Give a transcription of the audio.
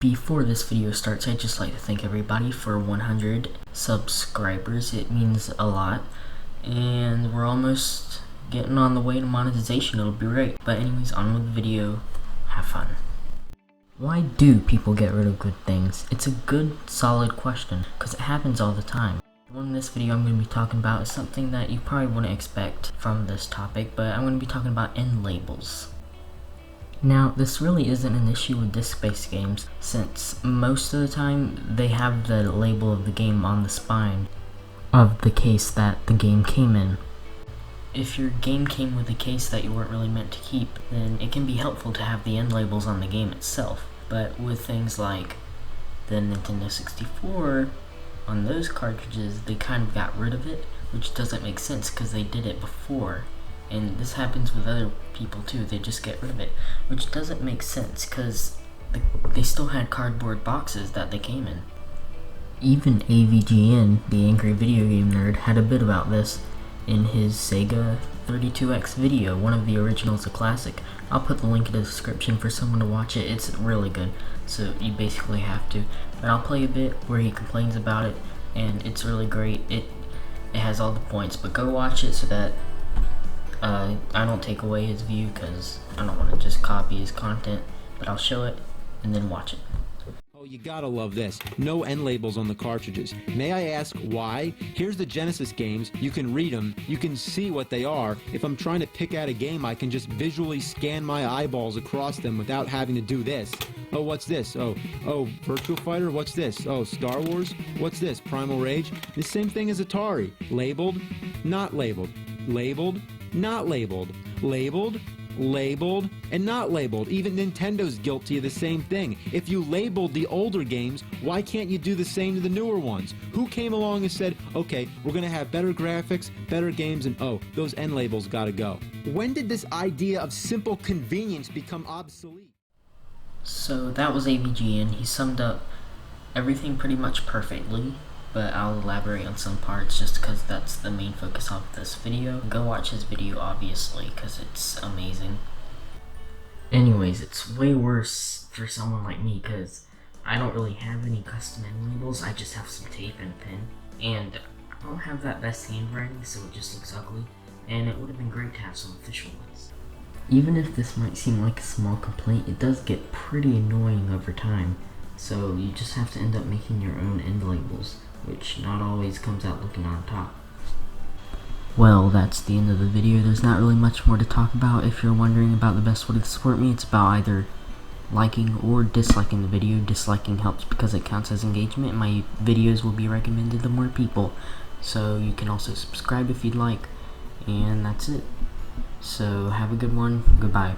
Before this video starts, I'd just like to thank everybody for 100 subscribers. It means a lot, and we're almost getting on the way to monetization. It'll be great. But anyways, on with the video. Have fun. Why do people get rid of good things? It's a good, solid question, because it happens all the time. The one in this video I'm going to be talking about is something that you probably wouldn't expect from this topic, but I'm going to be talking about end labels. Now, this really isn't an issue with disc-based games, since most of the time they have the label of the game on the spine of the case that the game came in. If your game came with a case that you weren't really meant to keep, then it can be helpful to have the end labels on the game itself. But with things like the Nintendo 64, on those cartridges, they kind of got rid of it, which doesn't make sense because they did it before. And this happens with other people too, they just get rid of it, which doesn't make sense because they still had cardboard boxes that they came in. Even AVGN, the Angry Video Game Nerd, had a bit about this in his Sega 32X video, one of the originals, a classic. I'll put the link in the description for someone to watch it. It's really good, so you basically have to. But I'll play a bit where he complains about it, and it's really great. It has all the points, but go watch it so that I don't take away his view, because I don't want to just copy his content, but I'll show it and then watch it. Oh, you gotta love this. No end labels on the cartridges. May I ask why? Here's the Genesis games. You can read them. You can see what they are. If I'm trying to pick out a game, I can just visually scan my eyeballs across them without having to do this. Oh, what's this? Oh, Virtua Fighter? What's this? Oh, Star Wars? What's this? Primal Rage? The same thing as Atari. Labeled, not labeled. Labeled, not labeled. Labeled, labeled, and not labeled. Even Nintendo's guilty of the same thing. If you labeled the older games, why can't you do the same to the newer ones? Who came along and said, okay, we're gonna have better graphics, better games, and oh, those end labels gotta go? When did this idea of simple convenience become obsolete? So that was AVGN. He summed up everything pretty much perfectly, but I'll elaborate on some parts just because that's the main focus of this video. Go watch his video, obviously, because it's amazing. Anyways, it's way worse for someone like me because I don't really have any custom end labels. I just have some tape and a pen, and I don't have that best handwriting, so it just looks ugly, and it would have been great to have some official ones. Even if this might seem like a small complaint, it does get pretty annoying over time, so you just have to end up making your own end labels, which not always comes out looking on top. Well, that's the end of the video. There's not really much more to talk about. If you're wondering about the best way to support me, it's about either liking or disliking the video. Disliking helps because it counts as engagement, and my videos will be recommended to more people. So you can also subscribe if you'd like, and that's it. So have a good one. Goodbye.